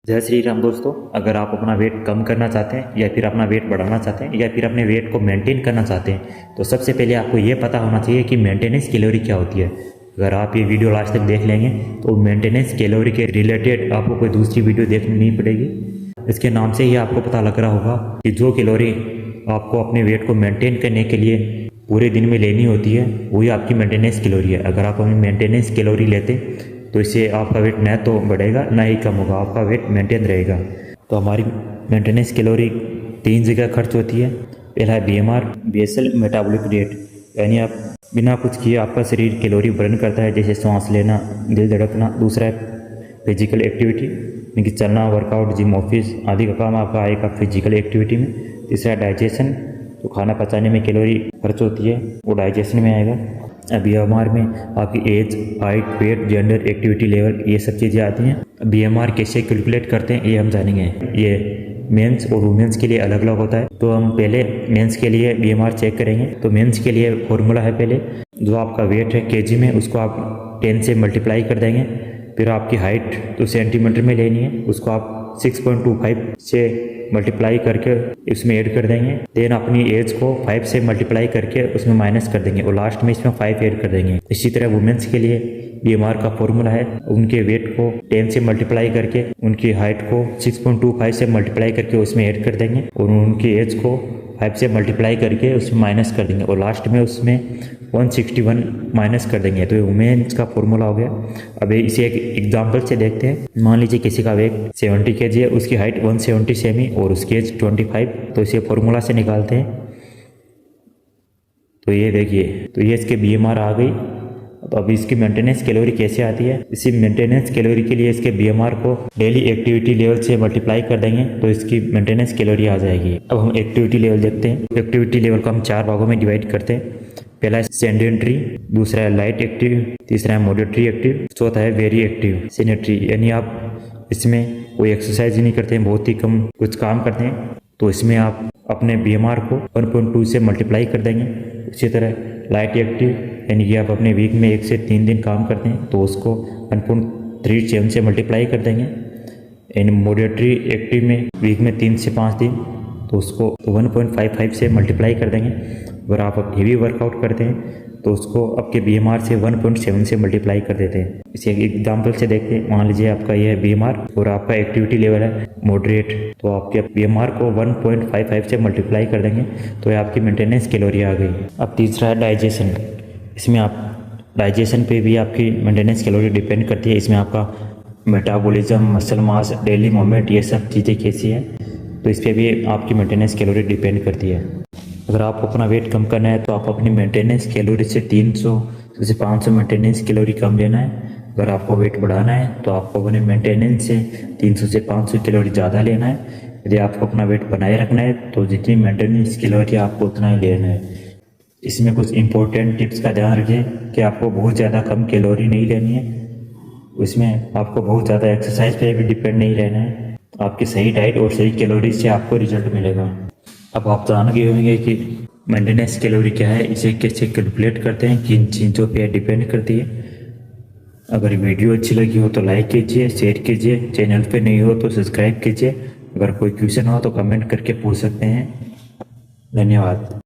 जय श्री राम दोस्तों, अगर आप अपना वेट कम करना चाहते हैं या फिर अपना वेट बढ़ाना चाहते हैं या फिर अपने वेट को मेंटेन करना चाहते हैं तो सबसे पहले आपको ये पता होना चाहिए कि मेंटेनेंस कैलोरी क्या होती है। अगर आप ये वीडियो लास्ट तक देख लेंगे तो मेंटेनेंस कैलोरी के रिलेटेड आपको कोई दूसरी वीडियो देखनी नहीं पड़ेगी। इसके नाम से ही आपको पता लग रहा होगा कि जो कैलोरी आपको अपने वेट को मेंटेन करने के लिए पूरे दिन में लेनी होती है वही आपकी मेंटेनेंस कैलोरी है। अगर आप अपनी मेंटेनेंस कैलोरी लेते तो इससे आपका वेट न तो बढ़ेगा ना ही कम होगा, आपका वेट मेंटेन रहेगा। तो हमारी मेंटेनेंस कैलोरी 3 जगह खर्च होती है। पहला है BMR बेसल मेटाबॉलिक रेट, यानी आप बिना कुछ किए आपका शरीर कैलोरी बर्न करता है, जैसे सांस लेना, दिल धड़कना। दूसरा है फिजिकल एक्टिविटी, यानी कि चलना, वर्कआउट, जिम, ऑफिस आदि का काम आपका आएगा फिजिकल एक्टिविटी में। तीसरा है डाइजेशन, तो खाना पचाने में कैलोरी खर्च होती है वो डाइजेशन में आएगा। BMR में आपकी age, height, weight, gender, activity level ये सब चीज़ें आती हैं। BMR कैसे कैलकुलेट करते हैं ये हम जानेंगे। ये मेंस और वुमेंस के लिए अलग अलग होता है। तो हम पहले मेंस के लिए BMR चेक करेंगे। तो मेंस के लिए फॉर्मूला है, पहले जो आपका वेट है केजी में उसको आप 10 से मल्टीप्लाई कर देंगे। फिर आपकी हाइट तो सेंटीमीटर में लेनी है, उसको आप 6.25 से मल्टीप्लाई करके इसमें ऐड कर देंगे। देन अपनी एज को 5 से मल्टीप्लाई करके उसमें माइनस कर देंगे और लास्ट में इसमें 5 ऐड कर देंगे। इसी तरह वुमेंस के लिए BMR का फॉर्मूला है, उनके वेट को 10 से मल्टीप्लाई करके उनकी हाइट को 6.25 से मल्टीप्लाई करके उसमें ऐड कर देंगे और उनकी एज को 5 से मल्टीप्लाई करके उसमें माइनस कर देंगे और लास्ट में उसमें 161 माइनस कर देंगे। तो ये वुमेन्स का फॉर्मूला हो गया। अब इसे एक एग्जांपल से देखते हैं। मान लीजिए किसी का वेट 70 kg है, उसकी हाइट 170 सेमी और उसकी एज 25। तो इसे फॉर्मूला से निकालते हैं। तो ये देखिए, तो ये इसके BMR आ गई। तो अब इसकी मेंटेनेंस कैलोरी कैसे आती है? इसी मेंटेनेंस कैलोरी के लिए इसके BMR को डेली एक्टिविटी लेवल से मल्टीप्लाई कर देंगे तो इसकी मेंटेनेंस कैलोरी आ जाएगी। अब हम एक्टिविटी लेवल देखते हैं। एक्टिविटी लेवल को हम 4 भागों में डिवाइड करते हैं। पहला है सेडेंटरी, दूसरा है लाइट एक्टिव, तीसरा है मॉडरेटरी एक्टिव, चौथा है वेरी एक्टिव सेडेंटरी, यानी आप इसमें कोई एक्सरसाइज नहीं करते हैं, बहुत ही कम कुछ काम करते हैं। तो इसमें आप अपने BMR को 1.2 से मल्टीप्लाई कर देंगे। इसी तरह लाइट एक्टिव, यानी कि आप अपने वीक में 1 से 3 दिन काम करते हैं तो उसको 1.37 से मल्टीप्लाई कर देंगे। यानी मॉडरेटरी एक्टिव में वीक में 3 से 5 दिन तो उसको 1.55 से मल्टीप्लाई कर देंगे। अगर आप हेवी वर्कआउट करते हैं तो उसको आपके BMR से 1.7 से मल्टीप्लाई कर देते हैं। इसे एक एग्जाम्पल से देखते हैं। मान लीजिए आपका यह है BMR और आपका एक्टिविटी लेवल है मॉडरेट, तो आपके BMR को 1.55 से मल्टीप्लाई कर देंगे तो ये आपकी मेंटेनेंस कैलोरी आ गई। अब तीसरा है डाइजेशन। इसमें आप डाइजेशन पे भी आपकी मेंटेनेंस कैलोरी डिपेंड करती है। इसमें आपका metabolism, muscle mass, daily movement ये सब चीज़ें कैसी है तो इस पर भी आपकी मेंटेनेंस कैलोरी डिपेंड करती है। अगर आपको अपना वेट कम करना है तो आप अपनी मेंटेनेंस कैलोरी से 300 से 500 मेंटेनेंस कैलोरी कम लेना है। अगर आपको वेट बढ़ाना है तो आपको अपने मेंटेनेंस से 300 से 500 कैलोरी ज़्यादा लेना है। यदि आपको अपना वेट बनाए रखना है तो जितनी मेंटेनेंस कैलोरी आपको उतना ही लेना है। इसमें कुछ इंपॉर्टेंट टिप्स का ध्यान रखें कि आपको बहुत ज़्यादा कम कैलोरी नहीं लेनी है। उसमें आपको बहुत ज़्यादा एक्सरसाइज पे भी डिपेंड नहीं रहना है। आपकी सही डाइट और सही कैलोरी से आपको रिजल्ट मिलेगा। अब आप जान गए होंगे कि मेंटेनेंस कैलोरी क्या है, इसे कैसे कैलकुलेट करते हैं, किन चीज़ों पे डिपेंड करती है। अगर वीडियो अच्छी लगी हो तो लाइक कीजिए, शेयर कीजिए, चैनल पे नहीं हो तो सब्सक्राइब कीजिए। अगर कोई क्वेश्चन हो तो कमेंट करके पूछ सकते हैं। धन्यवाद।